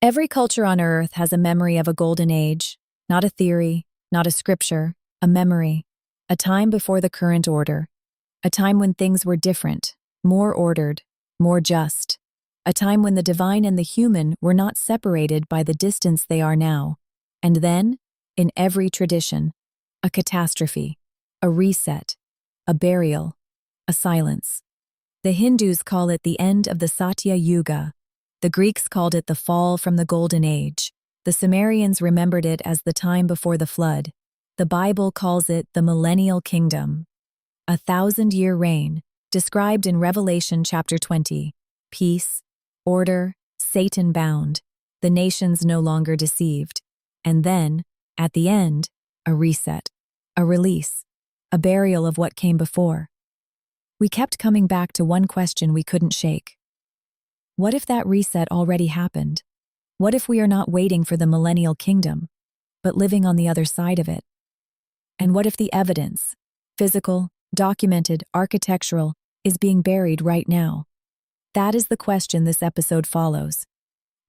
Every culture on Earth has a memory of a golden age, not a theory, not a scripture, a memory, a time before the current order, a time when things were different, more ordered, more just, a time when the divine and the human were not separated by the distance they are now. And then, in every tradition, a catastrophe, a reset, a burial, a silence. The Hindus call it the end of the Satya Yuga. The Greeks called it the fall from the Golden Age. The Sumerians remembered it as the time before the flood. The Bible calls it the Millennial Kingdom. A 1,000-year reign, described in Revelation chapter 20. Peace, order, Satan bound, the nations no longer deceived. And then, at the end, a reset, a release, a burial of what came before. We kept coming back to one question we couldn't shake. What if that reset already happened? What if we are not waiting for the Millennial Kingdom, but living on the other side of it? And what if the evidence, physical, documented, architectural, is being buried right now? That is the question this episode follows.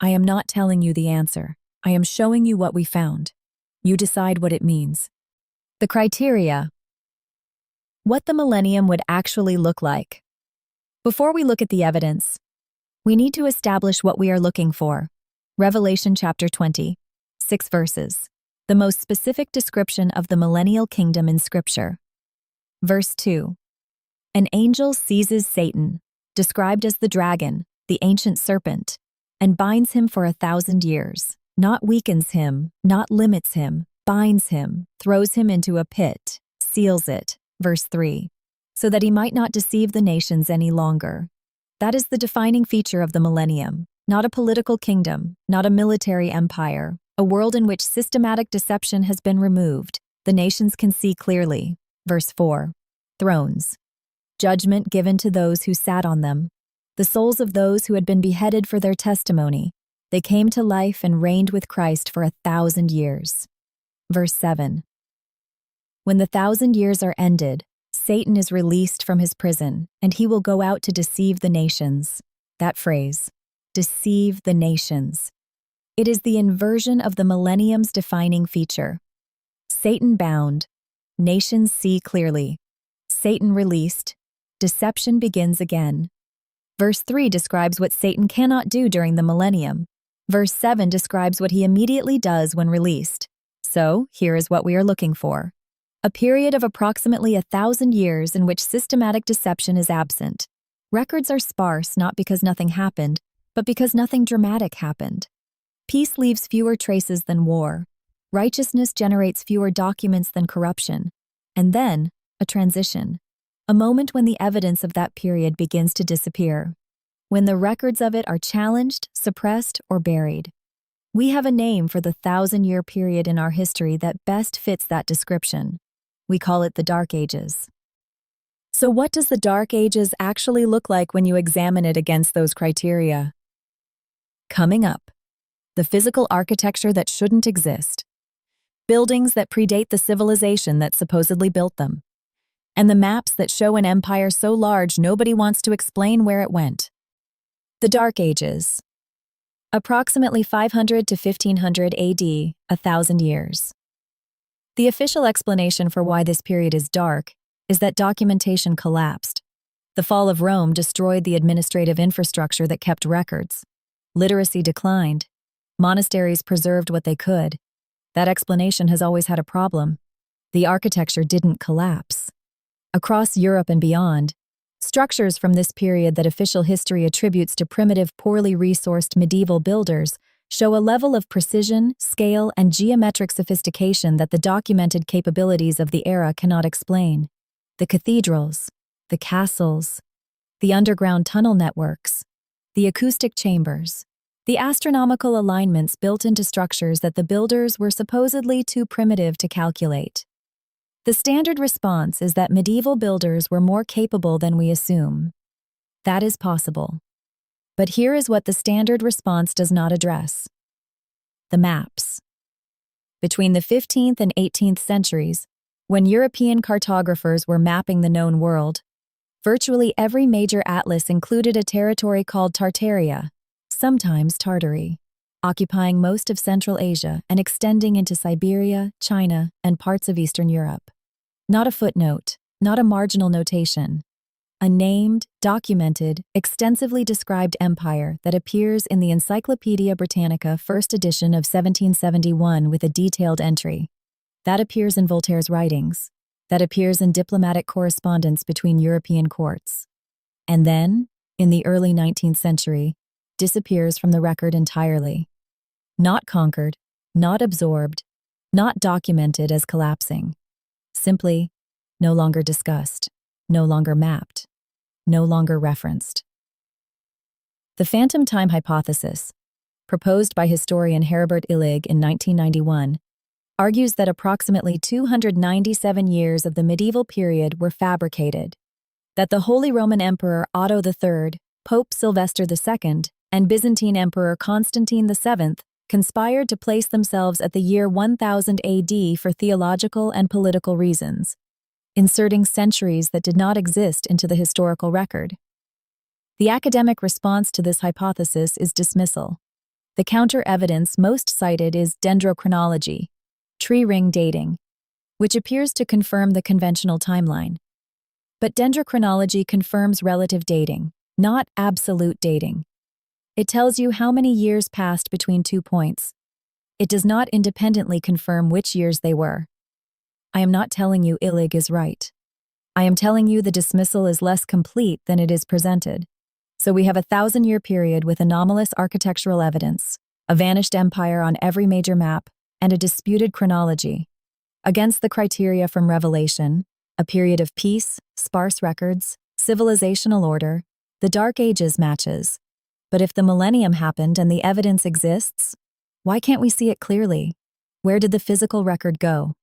I am not telling you the answer. I am showing you what we found. You decide what it means. The criteria. What the Millennium would actually look like. Before we look at the evidence, we need to establish what we are looking for. Revelation chapter 20, 6 verses. The most specific description of the Millennial Kingdom in Scripture. Verse 2. An angel seizes Satan, described as the dragon, the ancient serpent, and binds him for 1,000 years. Not weakens him, not limits him, binds him, throws him into a pit, seals it. Verse 3. So that he might not deceive the nations any longer. That is the defining feature of the Millennium. Not a political kingdom, not a military empire, a world in which systematic deception has been removed. The nations can see clearly. Verse 4. Thrones. Judgment given to those who sat on them. The souls of those who had been beheaded for their testimony. They came to life and reigned with Christ for 1,000 years. Verse 7. When the 1,000 years are ended, Satan is released from his prison, and he will go out to deceive the nations. That phrase, deceive the nations. It is the inversion of the Millennium's defining feature. Satan bound, nations see clearly. Satan released, deception begins again. Verse 3 describes what Satan cannot do during the Millennium. Verse 7 describes what he immediately does when released. So, here is what we are looking for. A period of approximately 1,000 years in which systematic deception is absent. Records are sparse not because nothing happened, but because nothing dramatic happened. Peace leaves fewer traces than war. Righteousness generates fewer documents than corruption. And then, a transition. A moment when the evidence of that period begins to disappear. When the records of it are challenged, suppressed, or buried. We have a name for the 1,000-year period in our history that best fits that description. We call it the Dark Ages. So what does the Dark Ages actually look like when you examine it against those criteria? Coming up, the physical architecture that shouldn't exist, buildings that predate the civilization that supposedly built them, and the maps that show an empire so large nobody wants to explain where it went. The Dark Ages. Approximately 500 to 1500 AD, 1,000 years. The official explanation for why this period is dark is that documentation collapsed. The fall of Rome destroyed the administrative infrastructure that kept records. Literacy declined. Monasteries preserved what they could. That explanation has always had a problem. The architecture didn't collapse. Across Europe and beyond, structures from this period that official history attributes to primitive, poorly resourced medieval builders show a level of precision, scale, and geometric sophistication that the documented capabilities of the era cannot explain. The cathedrals, the castles, the underground tunnel networks, the acoustic chambers, the astronomical alignments built into structures that the builders were supposedly too primitive to calculate. The standard response is that medieval builders were more capable than we assume. That is possible. But here is what the standard response does not address. The maps. Between the 15th and 18th centuries, when European cartographers were mapping the known world, virtually every major atlas included a territory called Tartaria, sometimes Tartary. occupying most of Central Asia and extending into Siberia, China, and parts of Eastern Europe. Not a footnote, not a marginal notation. A named, documented, extensively described empire that appears in the Encyclopaedia Britannica first edition of 1771 with a detailed entry. That appears in Voltaire's writings. That appears in diplomatic correspondence between European courts. And then, in the early 19th century, disappears from the record entirely. Not conquered, not absorbed, not documented as collapsing. Simply, no longer discussed, no longer mapped, no longer referenced. The phantom time hypothesis, proposed by historian Herbert Illig in 1991, argues that approximately 297 years of the medieval period were fabricated, that the Holy Roman Emperor Otto III, Pope Sylvester II, and Byzantine Emperor Constantine VII conspired to place themselves at the year 1000 AD for theological and political reasons, inserting centuries that did not exist into the historical record. The academic response to this hypothesis is dismissal. The counter-evidence most cited is dendrochronology, tree ring dating, which appears to confirm the conventional timeline. But dendrochronology confirms relative dating, not absolute dating. It tells you how many years passed between 2 points. It does not independently confirm which years they were. I am not telling you Illig is right. I am telling you the dismissal is less complete than it is presented. So we have a 1,000-year period with anomalous architectural evidence, a vanished empire on every major map, and a disputed chronology. Against the criteria from Revelation, a period of peace, sparse records, civilizational order, the Dark Ages matches. But if the Millennium happened and the evidence exists, why can't we see it clearly? Where did the physical record go?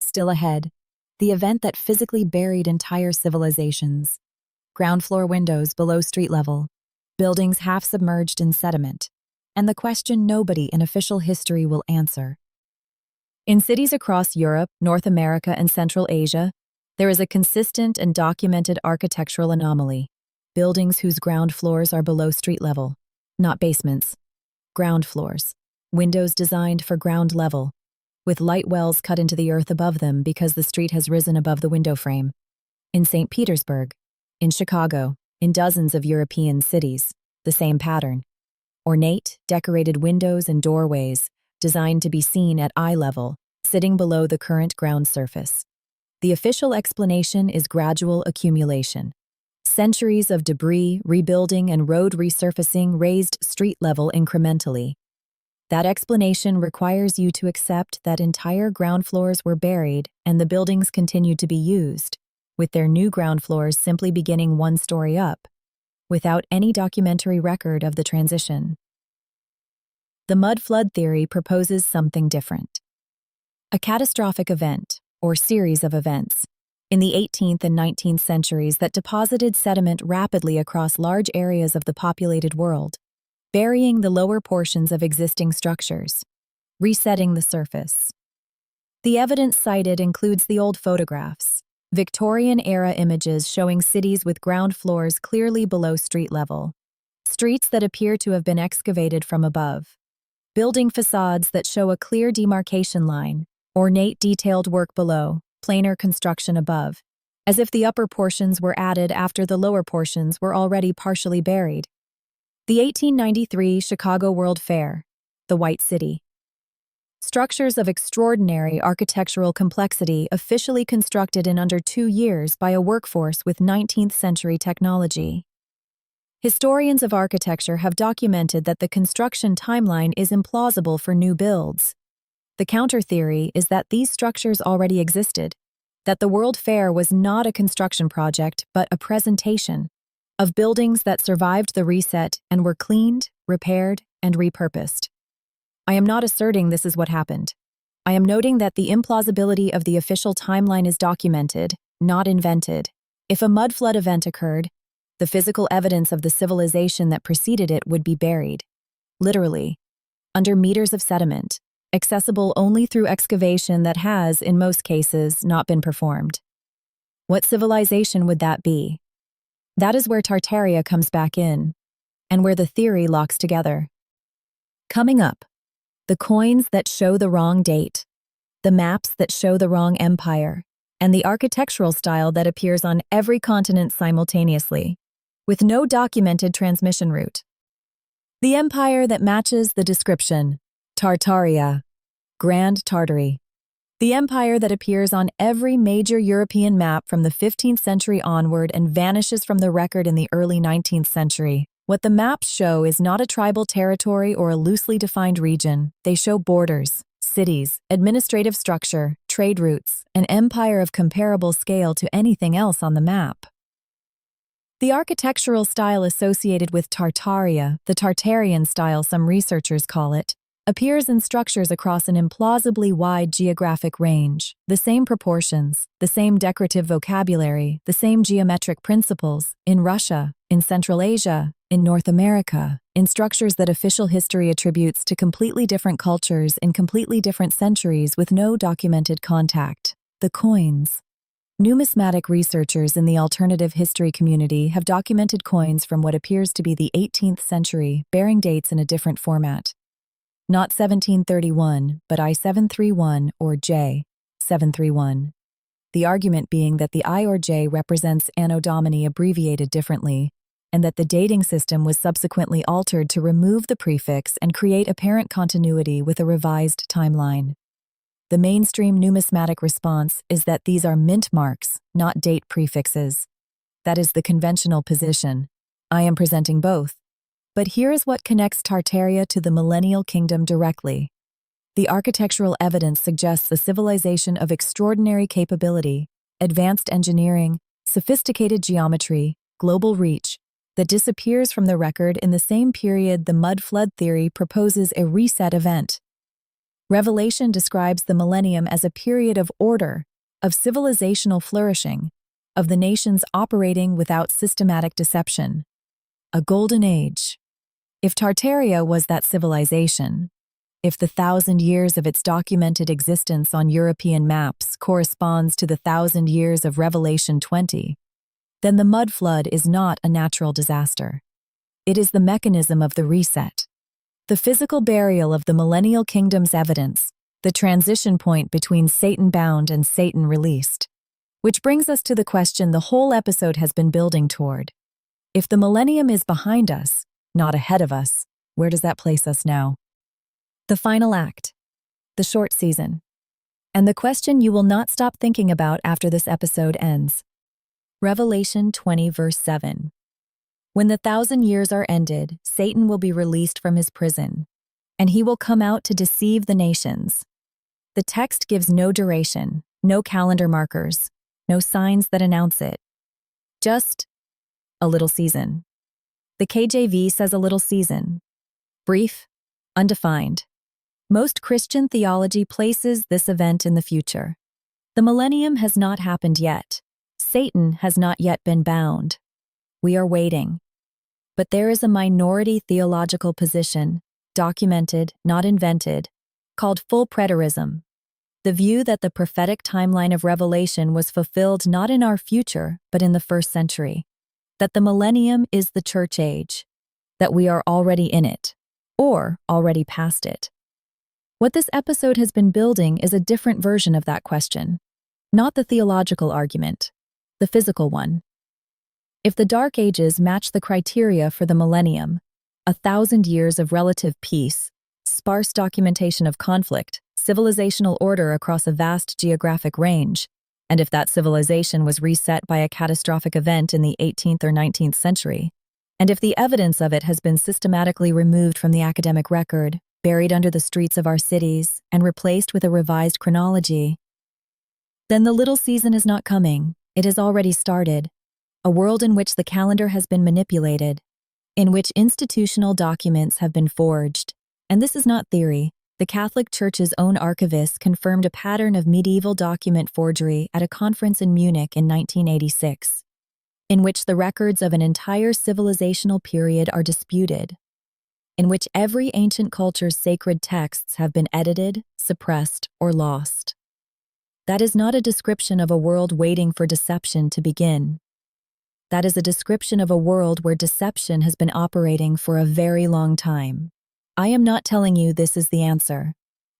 Still ahead, the event that physically buried entire civilizations. Ground floor windows below street level, buildings half submerged in sediment, and the question nobody in official history will answer. In cities across Europe, North America, and Central Asia, there is a consistent and documented architectural anomaly. Buildings whose ground floors are below street level, not basements. Ground floors. Windows designed for ground level, with light wells cut into the earth above them because the street has risen above the window frame. In St. Petersburg, in Chicago, in dozens of European cities, the same pattern. Ornate, decorated windows and doorways, designed to be seen at eye level, sitting below the current ground surface. The official explanation is gradual accumulation. Centuries of debris, rebuilding, and road resurfacing raised street level incrementally. That explanation requires you to accept that entire ground floors were buried and the buildings continued to be used, with their new ground floors simply beginning 1 story up, without any documentary record of the transition. The mud flood theory proposes something different. A catastrophic event, or series of events, in the 18th and 19th centuries that deposited sediment rapidly across large areas of the populated world, burying the lower portions of existing structures, resetting the surface. The evidence cited includes the old photographs, Victorian-era images showing cities with ground floors clearly below street level, streets that appear to have been excavated from above, building facades that show a clear demarcation line, ornate detailed work below, planar construction above, as if the upper portions were added after the lower portions were already partially buried. The 1893 Chicago World Fair, the White City. Structures of extraordinary architectural complexity officially constructed in under 2 years by a workforce with 19th century technology. Historians of architecture have documented that the construction timeline is implausible for new builds. The counter theory is that these structures already existed, that the World Fair was not a construction project but a presentation of buildings that survived the reset and were cleaned, repaired, and repurposed. I am not asserting this is what happened. I am noting that the implausibility of the official timeline is documented, not invented. If a mud flood event occurred, the physical evidence of the civilization that preceded it would be buried, literally, under meters of sediment, accessible only through excavation that has, in most cases, not been performed. What civilization would that be? That is where Tartaria comes back in, and where the theory locks together. Coming up, the coins that show the wrong date, the maps that show the wrong empire, and the architectural style that appears on every continent simultaneously, with no documented transmission route. The empire that matches the description, Tartaria, Grand Tartary. The empire that appears on every major European map from the 15th century onward and vanishes from the record in the early 19th century. What the maps show is not a tribal territory or a loosely defined region. They show borders, cities, administrative structure, trade routes, an empire of comparable scale to anything else on the map. The architectural style associated with Tartaria, the Tartarian style some researchers call it, appears in structures across an implausibly wide geographic range, the same proportions, the same decorative vocabulary, the same geometric principles, in Russia, in Central Asia, in North America, in structures that official history attributes to completely different cultures in completely different centuries with no documented contact. The coins. Numismatic researchers in the alternative history community have documented coins from what appears to be the 18th century, bearing dates in a different format. Not 1731, but I-731 or J-731. The argument being that the I or J represents Anno Domini abbreviated differently, and that the dating system was subsequently altered to remove the prefix and create apparent continuity with a revised timeline. The mainstream numismatic response is that these are mint marks, not date prefixes. That is the conventional position. I am presenting both. But here is what connects Tartaria to the Millennial Kingdom directly. The architectural evidence suggests a civilization of extraordinary capability, advanced engineering, sophisticated geometry, global reach, that disappears from the record in the same period the mud flood theory proposes a reset event. Revelation describes the millennium as a period of order, of civilizational flourishing, of the nations operating without systematic deception. A golden age. If Tartaria was that civilization, if the 1,000 years of its documented existence on European maps corresponds to the 1,000 years of Revelation 20, then the mud flood is not a natural disaster. It is the mechanism of the reset. The physical burial of the Millennial Kingdom's evidence, the transition point between Satan-bound and Satan-released. Which brings us to the question the whole episode has been building toward. If the millennium is behind us, not ahead of us, where does that place us now? The final act. The short season. And the question you will not stop thinking about after this episode ends. Revelation 20 verse 7. When the 1,000 years are ended, Satan will be released from his prison, and he will come out to deceive the nations. The text gives no duration, no calendar markers, no signs that announce it. Just a little season. The KJV says a little season. Brief, undefined. Most Christian theology places this event in the future. The millennium has not happened yet. Satan has not yet been bound. We are waiting. But there is a minority theological position, documented, not invented, called full preterism. The view that the prophetic timeline of Revelation was fulfilled not in our future, but in the first century. That the millennium is the church age. That we are already in it, or already past it. What this episode has been building is a different version of that question. Not the theological argument, the physical one. If the Dark Ages match the criteria for the millennium, 1,000 years of relative peace, sparse documentation of conflict, civilizational order across a vast geographic range, and if that civilization was reset by a catastrophic event in the 18th or 19th century, and if the evidence of it has been systematically removed from the academic record, buried under the streets of our cities, and replaced with a revised chronology, then the little season is not coming, it has already started. A world in which the calendar has been manipulated, in which institutional documents have been forged. And this is not theory. The Catholic Church's own archivist confirmed a pattern of medieval document forgery at a conference in Munich in 1986, in which the records of an entire civilizational period are disputed, in which every ancient culture's sacred texts have been edited, suppressed, or lost. That is not a description of a world waiting for deception to begin. That is a description of a world where deception has been operating for a very long time. I am not telling you this is the answer.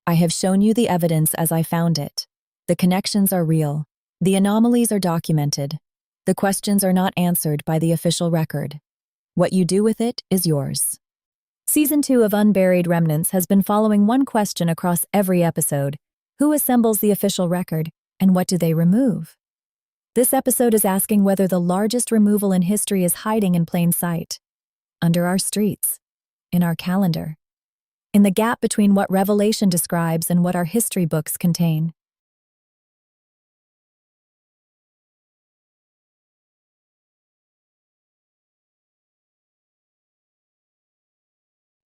I have shown you the evidence as I found it. The connections are real. The anomalies are documented. The questions are not answered by the official record. What you do with it is yours. Season 2 of Unburied Remnants has been following one question across every episode. Who assembles the official record, and what do they remove? This episode is asking whether the largest removal in history is hiding in plain sight. Under our streets. In our calendar. In the gap between what Revelation describes and what our history books contain.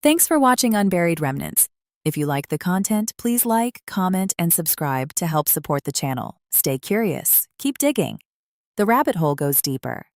Thanks for watching Unburied Remnants. If you like the content, please like, comment, and subscribe to help support the channel. Stay curious. Keep digging. The rabbit hole goes deeper.